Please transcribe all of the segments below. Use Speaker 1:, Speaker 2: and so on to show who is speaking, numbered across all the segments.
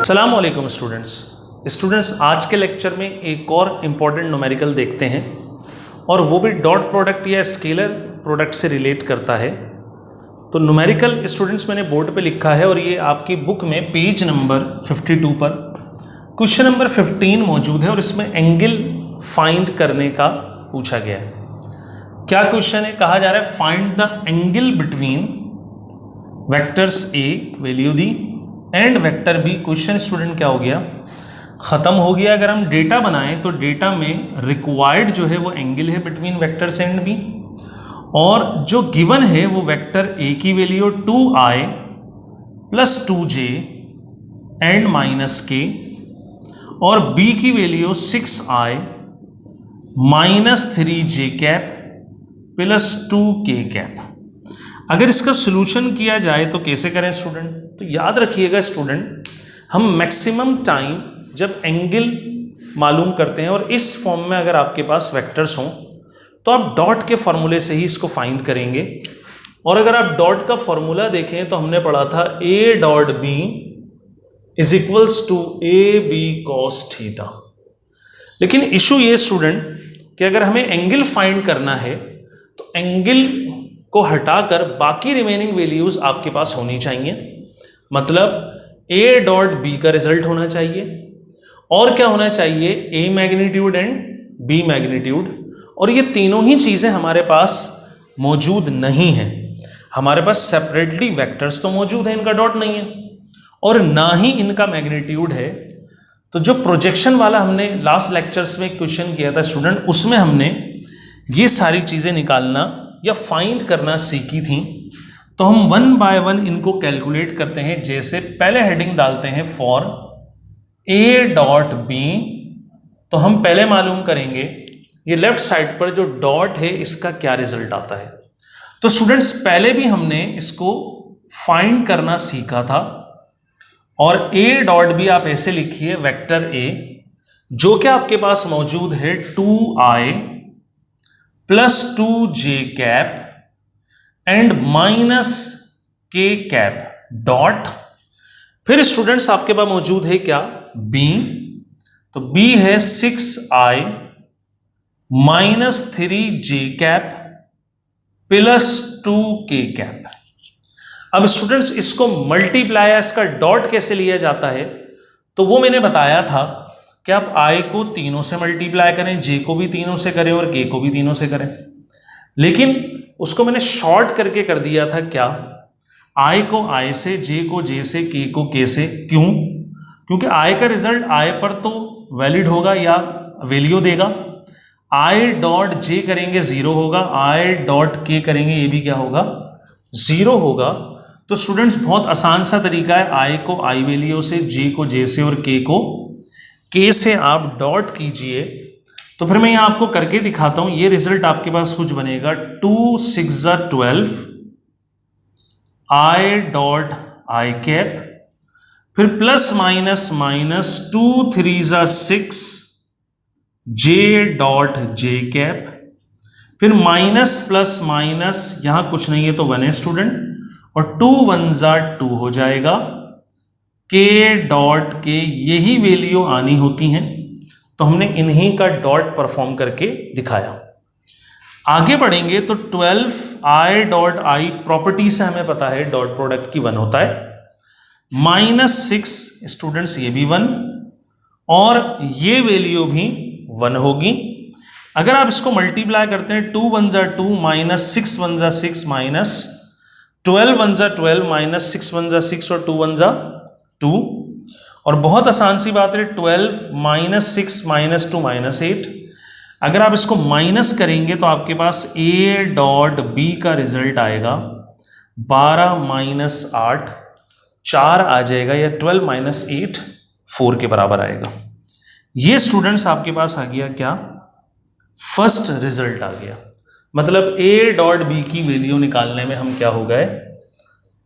Speaker 1: अस्सलाम वालेकुम स्टूडेंट्स, आज के लेक्चर में एक और इम्पॉर्टेंट न्यूमेरिकल देखते हैं और वो भी डॉट प्रोडक्ट या स्केलर प्रोडक्ट से रिलेट करता है। तो न्यूमेरिकल स्टूडेंट्स मैंने बोर्ड पे लिखा है और ये आपकी बुक में पेज नंबर 52 पर क्वेश्चन नंबर 15 मौजूद है और इसमें एंगल फाइंड करने का पूछा गया है। क्या क्वेश्चन है? कहा जा रहा है find the angle between vectors a value दी and vector b. Question student क्या हो गया? खत्म हो गया। अगर हम डेटा बनाएं तो डेटा में रिक्वायर्ड जो है वो एंगल है बिटवीन वेक्टर्स एंड बी, और जो गिवन है वो वेक्टर ए की value 2i plus 2j and minus के और बी की value 6i minus 3j cap plus 2k cap. अगर इसका सोल्यूशन किया जाए तो कैसे करें स्टूडेंट? तो याद रखिएगा स्टूडेंट, हम मैक्सिमम टाइम जब एंगल मालूम करते हैं और इस फॉर्म में अगर आपके पास वेक्टर्स हों तो आप डॉट के फॉर्मूले से ही इसको फाइंड करेंगे। और अगर आप डॉट का फॉर्मूला देखें तो हमने पढ़ा था a dot b is equals to a b cos theta. लेकिन इशू ये स्टूडेंट कि अगर हमें एंगल फाइंड करना है तो एंगल को हटाकर बाकी रिमेनिंग वैल्यूज आपके पास होनी चाहिए। मतलब a डॉट बी का रिजल्ट होना चाहिए और क्या होना चाहिए? a magnitude and b magnitude. और ये तीनों ही चीजें हमारे पास मौजूद नहीं है। हमारे पास सेपरेटली वेक्टर्स तो मौजूद है, इनका डॉट नहीं है और ना ही इनका मैग्नीट्यूड है। तो जो प्रोजेक्शन वाला हमने लास्ट लेक्चर्स में क्वेश्चन किया था स्टूडेंट, उसमें हमने ये सारी चीजें निकालना या फाइंड करना सीखी थी। तो हम वन बाय वन इनको कैलकुलेट करते हैं। जैसे पहले हेडिंग डालते हैं फॉर ए डॉट बी, तो हम पहले मालूम करेंगे ये लेफ्ट साइड पर जो डॉट है इसका क्या रिजल्ट आता है। तो स्टूडेंट्स पहले भी हमने इसको फाइंड करना सीखा था और ए डॉट बी आप ऐसे लिखिए, वेक्टर ए जो कि आपके पास मौजूद है 2i plus 2j cap and minus k cap dot. फिर स्टूडेंट्स आपके पास मौजूद है क्या? b। तो b है 6i minus 3j cap plus 2k cap. अब स्टूडेंट्स इसको मल्टीप्लाई, इसका डॉट कैसे लिया जाता है तो वो मैंने बताया था कि आप i को तीनों से मल्टीप्लाई करें, j को भी तीनों से करें और k को भी तीनों से करें। लेकिन उसको मैंने शॉर्ट करके कर दिया था क्या? i को i से, j को j से, k को k से। क्यों? क्योंकि i का रिजल्ट i पर तो वैलिड होगा या वैल्यू देगा। i डॉट j करेंगे 0 होगा, i डॉट k करेंगे ये भी क्या होगा? 0 होगा। तो स्टूडेंट्स बहुत आसान सा तरीका है, i को i वैल्यू से, j को j से और k को k से आप डॉट कीजिए। तो फिर मैं यहां आपको करके दिखाता हूं। ये रिजल्ट आपके पास कुछ बनेगा 2 6 12 i डॉट i कैप, फिर plus minus minus 2 3 6 j dot j cap, फिर माइनस प्लस माइनस यहां कुछ नहीं है तो 1 है स्टूडेंट, और 2 1 2 हो जाएगा। k डॉट के यही वैल्यू आनी होती हैं, तो हमने इन्हीं का डॉट परफॉर्म करके दिखाया। आगे बढ़ेंगे तो 12i डॉट i प्रॉपर्टी से हमें पता है डॉट प्रोडक्ट की 1 होता है, माइनस 6 स्टूडेंट्स ये भी 1 और ये वैल्यू भी 1 होगी। अगर आप इसको मल्टीप्लाई करते हैं 2 1 2 माइनस 6 1 6 माइनस 12 1 12 माइनस 6 1 6 और 2 1 2, और बहुत आसान सी बात है 12 माइनस 6 माइनस 2 माइनस 8। अगर आप इसको माइनस करेंगे तो आपके पास a डॉट b का रिजल्ट आएगा 12 माइनस 8 4 आ जाएगा, या 12 माइनस 8 4 के बराबर आएगा। ये स्टूडेंट्स आपके पास आ गया क्या? फर्स्ट रिजल्ट आ गया। मतलब a डॉट b की वैल्यू निकालने में हम क्या हो गए?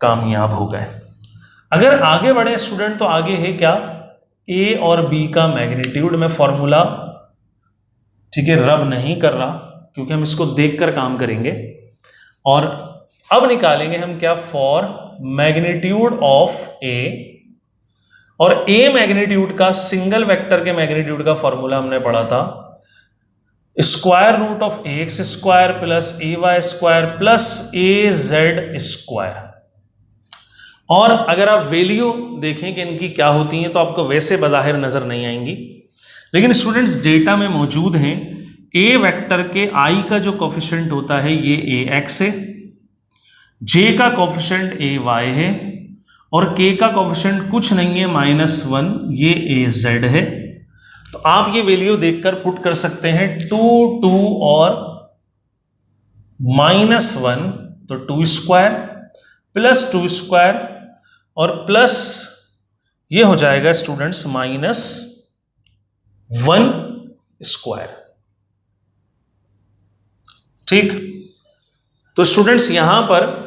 Speaker 1: कामयाब हो गए। अगर आगे बढ़े स्टूडेंट तो आगे है क्या? a और b का मैग्नीट्यूड। में फॉर्मूला ठीक है रब नहीं कर रहा क्योंकि हम इसको देखकर काम करेंगे। और अब निकालेंगे हम क्या? फॉर मैग्नीट्यूड ऑफ a और ए मैग्नीट्यूड का, सिंगल वेक्टर के मैग्नीट्यूड का फॉर्मूला हमने पढ़ा था square root of a x square plus a y square plus a z square. और अगर आप वैल्यू देखें कि इनकी क्या होती हैं तो आपको वैसे बज़ाहिर नजर नहीं आएंगी, लेकिन स्टूडेंट्स डेटा में मौजूद हैं। ए वेक्टर के आई का जो कोफिशिएंट होता है ये ए एक्स है, जे का कोफिशिएंट ए वाई है, और के का कोफिशिएंट कुछ नहीं है -1, ये ए जेड है। तो आप ये वैल्यू देखकर पुट कर सकते हैं 2 2 और -1, तो 2 स्क्वायर प्लस 2 स्क्वायर और प्लस ये हो जाएगा स्टूडेंट्स -1 स्क्वायर। ठीक, तो स्टूडेंट्स यहां पर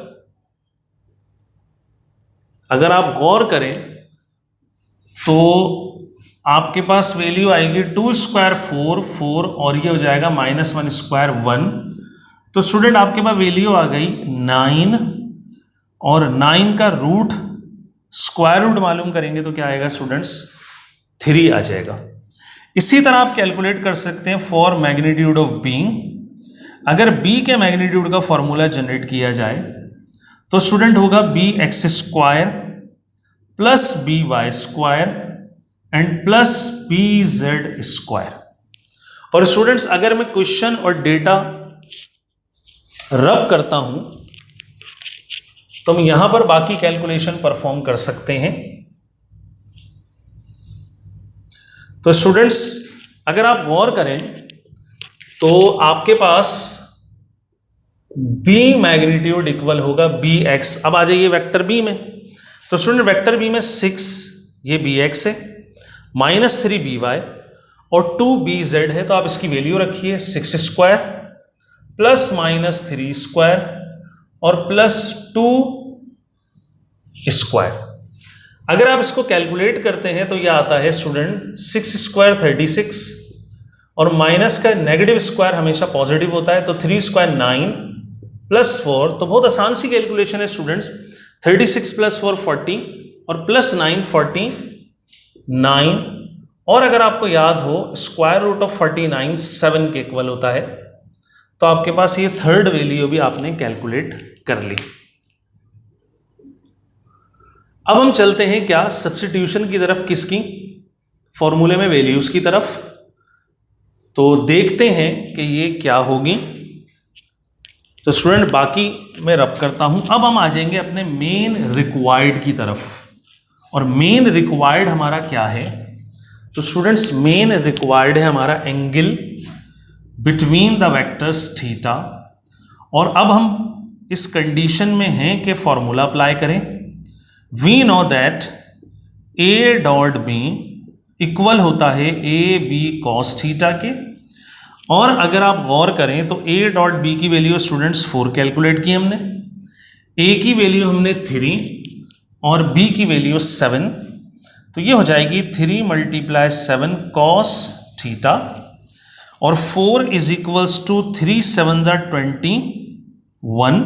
Speaker 1: अगर आप गौर करें तो आपके पास वैल्यू आएगी 2 स्क्वायर 4 और ये हो जाएगा -1 स्क्वायर 1। तो स्टूडेंट आपके पास वैल्यू आ गई 9, और 9 का रूट स्क्वायर रूट मालूम करेंगे तो क्या आएगा स्टूडेंट्स 3 आ जाएगा। इसी तरह आप कैलकुलेट कर सकते हैं फॉर मैग्नीट्यूड ऑफ बी। अगर बी के मैग्नीट्यूड का फॉर्मूला जनरेट किया जाए तो स्टूडेंट होगा b x square plus b y square and plus b z square. और स्टूडेंट्स अगर मैं क्वेश्चन और डेटा रब करता हूं तो हम यहां पर बाकी कैलकुलेशन परफॉर्म कर सकते हैं। तो स्टूडेंट्स अगर आप गौर करें तो आपके पास बी मैग्नीट्यूड इक्वल होगा बी एक्स। अब आ जाइए वेक्टर बी में, तो स्टूडेंट वेक्टर बी में 6 ये बी एक्स है, -3 बी वाई और 2 बी जेड है। तो आप इसकी वैल्यू रखिए 6 स्क्वायर प्लस -3 स्क्वायर और प्लस 2 स्क्वायर। अगर आप इसको कैलकुलेट करते हैं तो यह आता है स्टूडेंट 6 स्क्वायर 36 और माइनस का नेगेटिव स्क्वायर हमेशा पॉजिटिव होता है, तो 3 स्क्वायर 9 प्लस 4। तो बहुत आसान सी कैलकुलेशन है स्टूडेंट्स, 36 प्लस 4 40 और प्लस 9 49। और अगर आपको याद हो स्क्वायर रूट ऑफ 49 7 के इक्वल होता है, तो आपके पास ये थर्ड वैल्यू भी आपने कैलकुलेट कर ली। अब हम चलते हैं क्या सब्स्टिट्यूशन की तरफ, किसकी फॉर्मूले में वैल्यूज की तरफ। तो देखते हैं कि ये क्या होगी। तो स्टूडेंट बाकी मैं रब करता हूं। अब हम आ जाएंगे अपने मेन रिक्वायर्ड की तरफ, और मेन रिक्वायर्ड हमारा क्या है। तो स्टूडेंट्स मेन रिक्वायर्ड है हमारा angle between the vectors theta. और अब हम इस कंडीशन में हैं कि फॉर्मूला अप्लाई करें। We know that a dot b equal होता है ए बी कॉस थीटा के। और अगर आप गौर करें तो ए डॉट बी की वैल्यू स्टूडेंट्स 4 कैलकुलेट की हमने, ए की वैल्यू हमने 3 और बी की वैल्यू 7। तो ये हो जाएगी 3 × 7 कॉस थीटा, और 4 इज इक्वल्स टू 3 7 21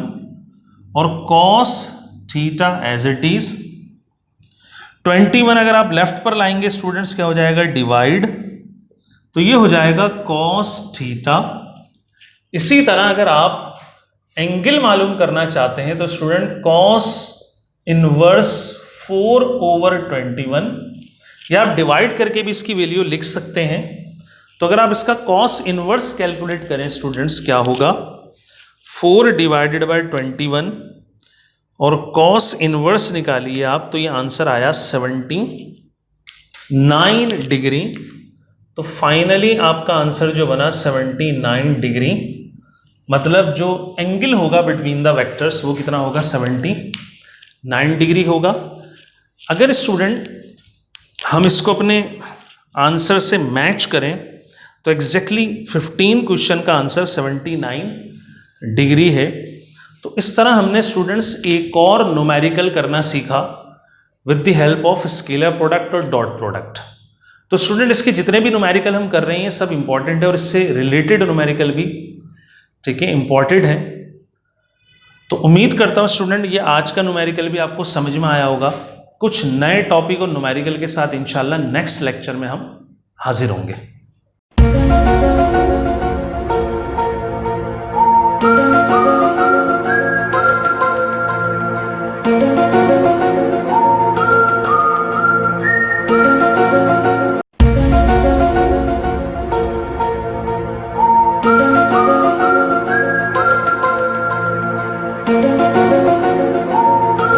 Speaker 1: और cos theta as it is 21। अगर आप लेफ्ट पर लाएंगे स्टूडेंट्स क्या हो जाएगा डिवाइड, तो ये हो जाएगा कॉस थीटा। इसी तरह अगर आप एंगल मालूम करना चाहते हैं तो स्टूडेंट कॉस इनवर्स 4/21, या आप डिवाइड करके भी इसकी वैल्यू लिख सकते हैं। तो अगर आप इसका कॉस इनवर्स कैलकुलेट करें स्टूडेंट्स क्या होगा 4 / 21 और कॉस इनवर्स निकालिए आप, तो ये आंसर आया 79 डिग्री। तो फाइनली आपका आंसर जो बना 79 डिग्री, मतलब जो एंगल होगा बिटवीन द वेक्टर्स वो कितना होगा 79 डिग्री होगा। अगर स्टूडेंट हम इसको अपने आंसर से मैच करें तो एग्जैक्टली 15 क्वेश्चन का आंसर 79 डिग्री है। तो इस तरह हमने स्टूडेंट्स एक और न्यूमेरिकल करना सीखा with the help of scalar product और डॉट प्रोडक्ट। तो स्टूडेंट इसके जितने भी न्यूमेरिकल हम कर रहे हैं सब इंपॉर्टेंट है, और इससे रिलेटेड न्यूमेरिकल भी ठीक है इंपॉर्टेंट है। तो उम्मीद करता हूँ स्टूडेंट ये आज का न्यूमेरिकल भी आपको समझ में आया होगा। कुछ नए टॉपिक और न्यूमेरिकल के साथ इंशाल्लाह नेक्स्ट लेक्चर में हम हाजिर होंगे।